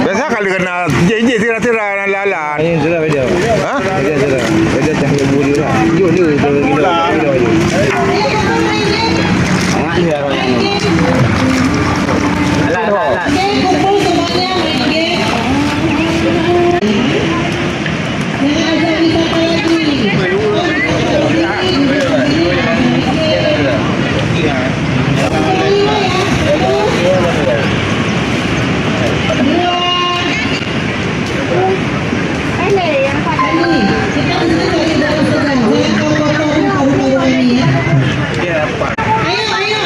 Biasa kalau kena je tira-tira lalan. Ini tira video. Ha? Tira. Video cahaya budi lah. Yo tu gila. Sangat dia orang ni. Alah. Kumpul semuanya okey. Jangan ada wisata lagi. Ayo,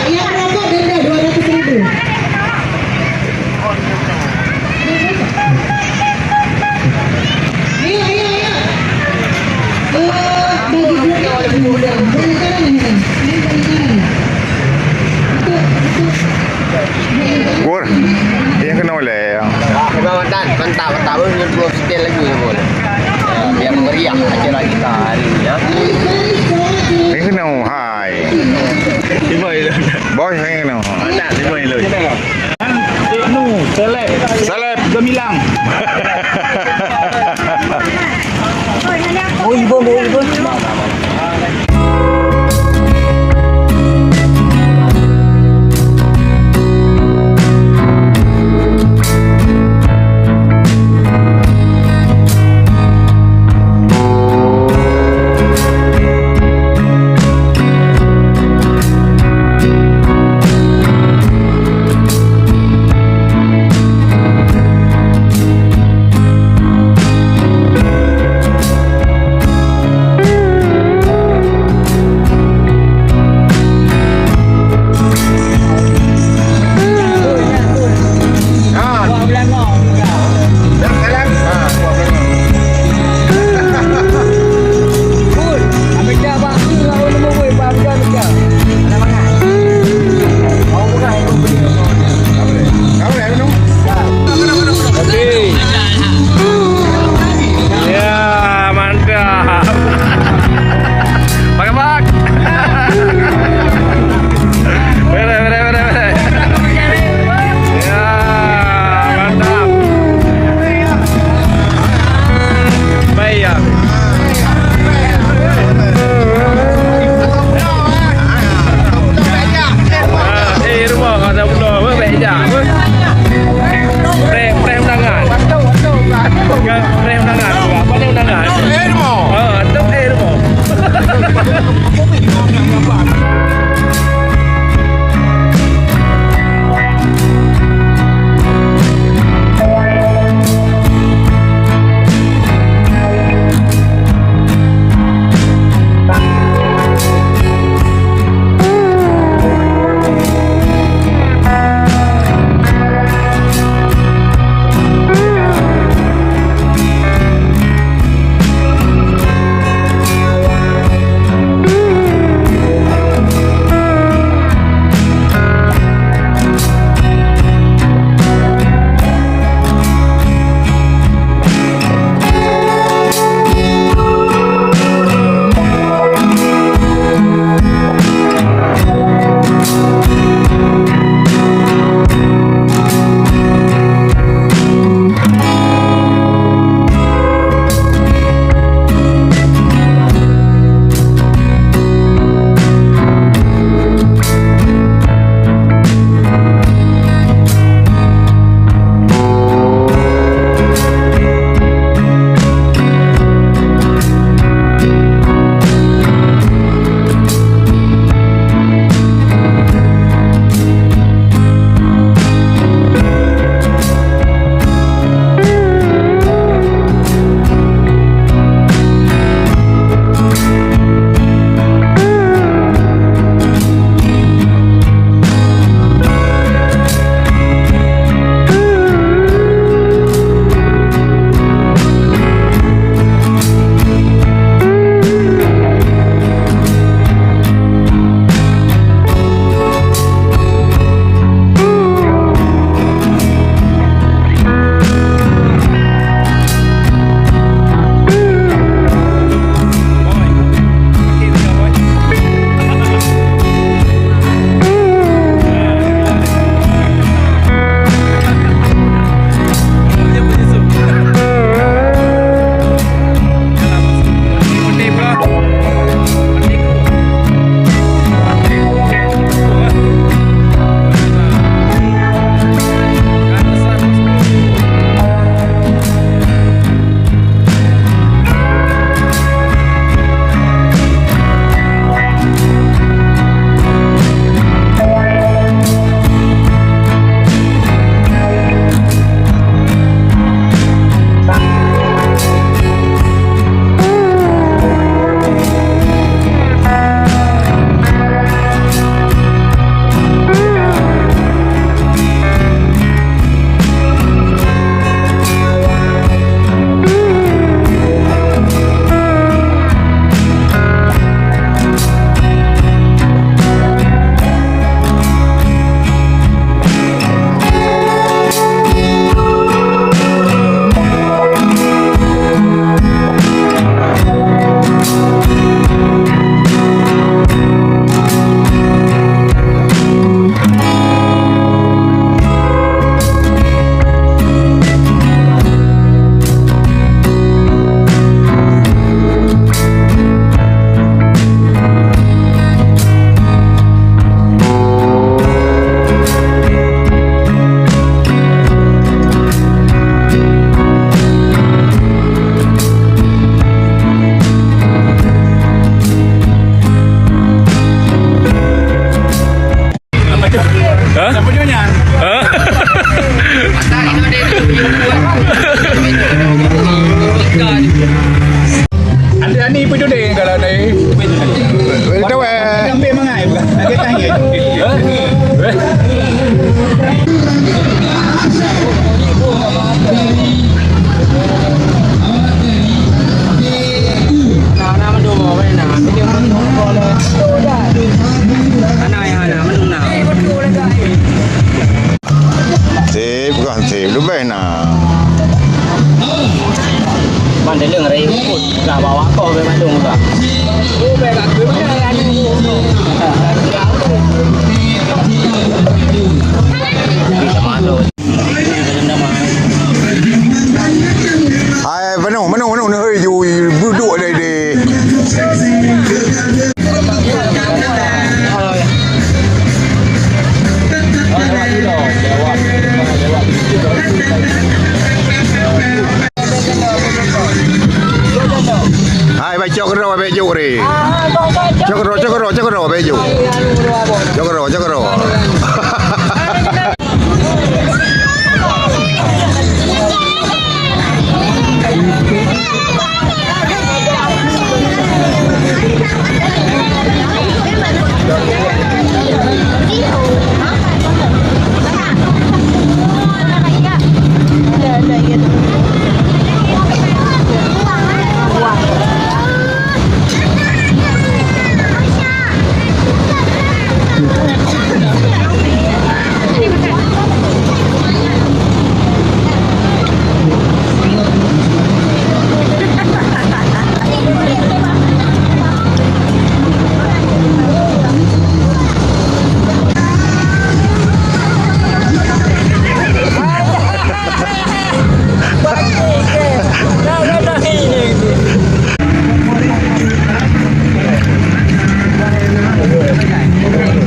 yang rokok denda 200.000. Ayo. Bagi muda. Kur. Yang kena oleh. Mantap pun 20 sekian lagi boleh. Biar meriah acara kita hari ni ya. Yang kena hai. Boy yang kena. Seleb. Gemilang. Oh, ibu. cakro bejo. Cakro.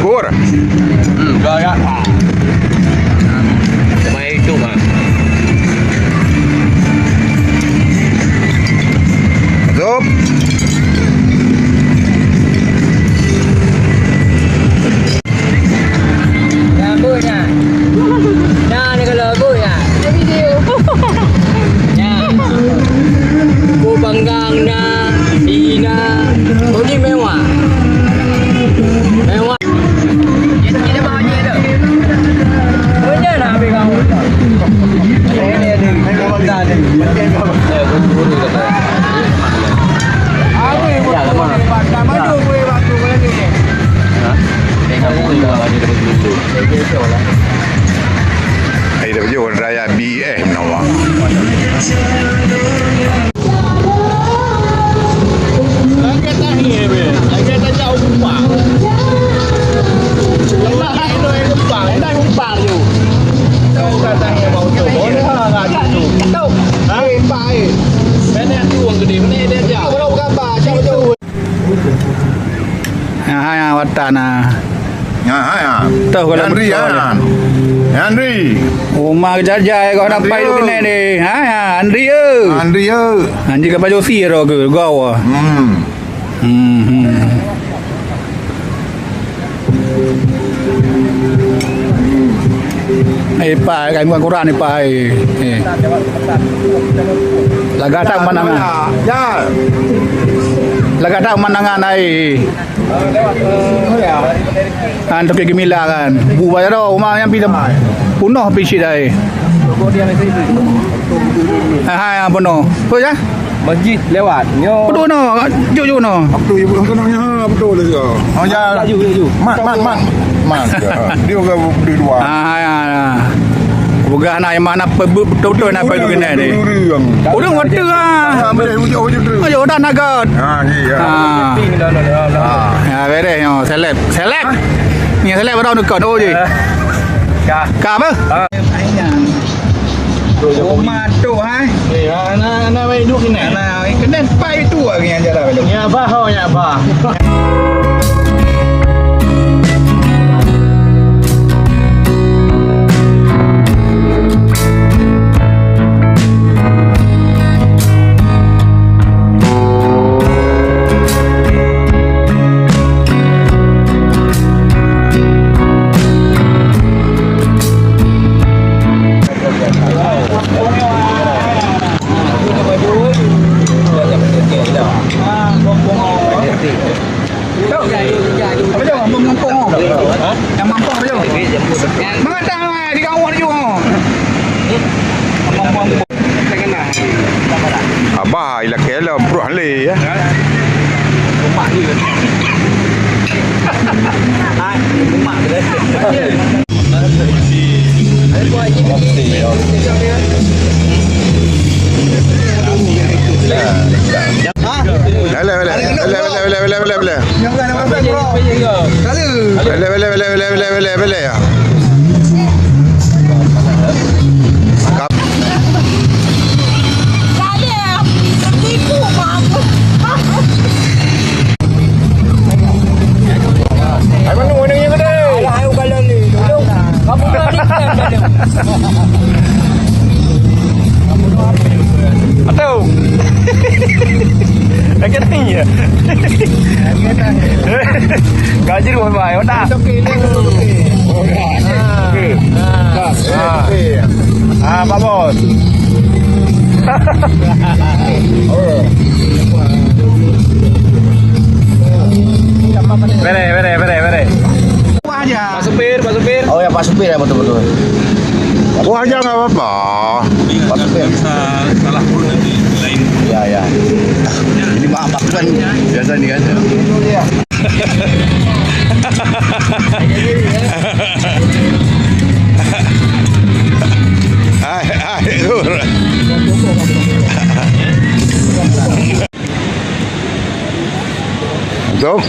Kur. Gaya. Main itu mah. Masuk. Lagunya. Nah, ni kalau lagunya. Video. Nah. Ku banggang na, ina. Kau ni mewah. Mewah. Kita bawa je tu. Boleh nak ambil kau. Ini ada. Kau dah ada. Buru kata. Aku yang buat. Maju boleh waktu lagi ni. Tengok pun dah ada begitu. Begitu lah. Ai da bejo raya BM nawa. Lagi tak ni be. Lagi tak jauh kumpang. Lepas itu kumpang, dah kumpang tu. Kau kata ni mau tu. Boleh lah tu. Tu. Hai pai. Mana tu orang gede, mana dia jauh. Kalau gambar jauh. Ha watan Ha. Tahu kalau Andri ya. Andri. rumah jajai kau nampai tu kena ni. Andri ye. Andri ya. Anji ke baju siro ke kau. Pai kan bukan Quran ni pai. Laga tak manangan. Ya. Laga tak manangan ai. Antuk ke Gemila kan. Buat dah rumah yang pindah punuh pisi dah. Hai punuh. Apa ya? Masjid lewat. Nyo. Betul no. Jujur no. Betul ibu kenanya betul le ke. Oh ya. Laju. Man. Dia ke di dua. Bukan nak yang mana betul-betul nak pergi kena ni. Orang water ah. Hujung. Ayo dah nagot. Iya. Ping dah. Ya beres yo seleb. Ni seleb baru nak kau je. Ka apa? Rumah tu hai. Anak baik duduk kena. Nah, kena pai tu lagi yang jalan belum. Ya apa hau ya apa. Apa je? Mampung. Yang mampung apa je? Mengatang lah di kawan je. Mampung. Abah ila kela bro le ya. Rumah ni. Rumah dia. Bela. Yang kan apa bro? Bela ya. Atau lagi ni ya. Haji rumah mai, mana? Okey, dia okey. Pak Bos. Bere. Buah aja. Pak supir. Oh ya Pak supir ya betul-betul. Buah aja nggak apa-apa. Pak supir. Salah pun nanti lain. Ya. Ini maaf kan biasa nih kan. Hai, Nur. Jom.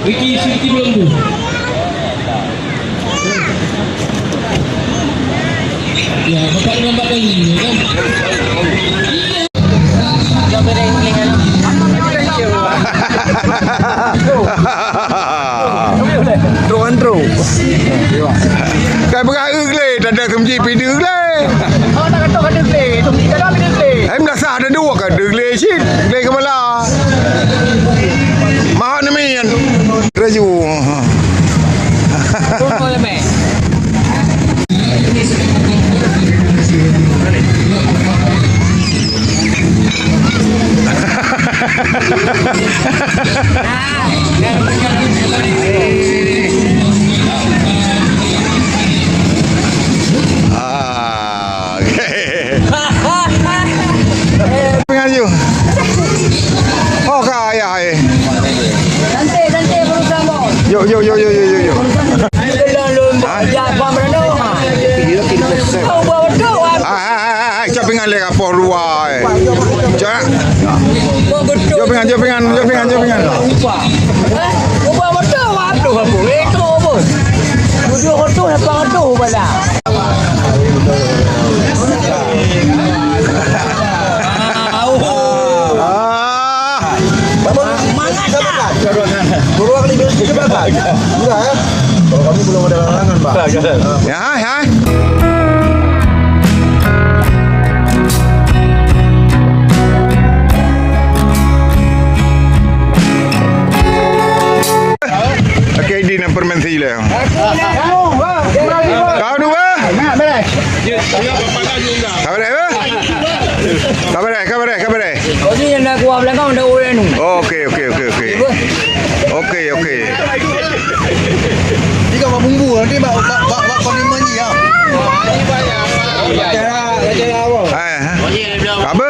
Ricky Siti belum tu. Ya, bapak lambat kali kan. Cái bữa ư lê đã được thùng gì bị đứng lê. Nak kata kata play, tu kita dah pilih play. Em đã xa đã đua cả đứng lê chứ. Lê cái mà là. Mà nó miền. Ra dù. Tunggu le meh. Ah, okay. Pengen you. Oh kaya eh. Santai berusaha bos. Yo. Ya, buat berano. Kau buat betul. Hai, cho pengen le apa luar. Cak. Buat betul. Yo pengen. Lupa. Kau buat betul. Apa apa? Itu pun. Duduk betul apa betul bala. Ah. Buruan kali bisa berapa? Enggak ya? Kalau kami belum ada larangan, Pak. Ya, hai. Okay, di nak permen sila. Kau dua? Nak beres. Kabar. Kau ni yang nak kuah belakang dah orang tu. Okay. Jika mak bumbu nanti mak kondimen ni ya. Cara apa? Apa?